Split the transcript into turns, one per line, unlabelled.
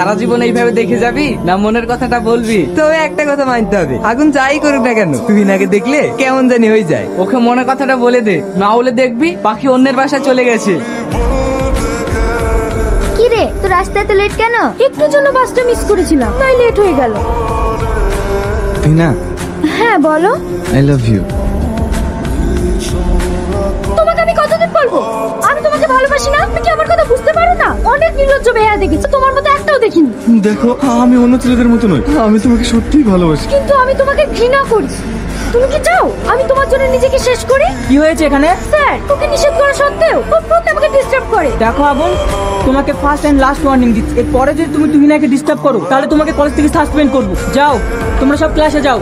সারা জীবন এইভাবে দেখে যাবি না মনের কথাটা বলবি?
তবে একটা কথা মানতে হবে, আগুন যাই করুক না কেন তুহিনাকে দেখলে কেমন জানি হয়ে যায়।
ওকে মনের কথাটা বলে দে, না হলে দেখবি পাখি অন্যের বাসায় চলে গেছে।
কি রে, তোর রাস্তায় এত লেট কেন? একটুর জন্য বাসটা মিস করেছিলাম, তাই লেট হয়ে গেল।
তুহিনা,
হ্যাঁ বলো।
I love you.
তোমাকে আমি কতদিন বলবো আমি তোমাকে ভালোবাসি না? তুমি কি আমার কথা বুঝতে পারো না? অনেক নির্লজ্জ বেহায়া দেখেছি, তোমার মতো একটাও দেখিনি।
দেখো, আমি অন্য ছেলেদের মতো নই, আমি তোমাকে সত্যিই ভালোবাসি।
কিন্তু আমি তোমাকে ঘৃণা করি। তুমি কি চাও আমি তোমার জন্য নিজেকে শেষ করি?
কি হয়েছে এখানে?
স্যার, ওকে নিষেধ করা সত্ত্বেও ও প্রত্যেক আমাকে ডিস্টার্ব করে।
দেখো আবুল, তোমাকে ফার্স্ট এন্ড লাস্ট ওয়ার্নিং দিচ্ছি, এরপরে যদি তুমি তুহিনাকে ডিস্টার্ব করো তাহলে তোমাকে কলেজ থেকে সাসপেন্ড করবো। যাও, তোমরা সব ক্লাসে যাও।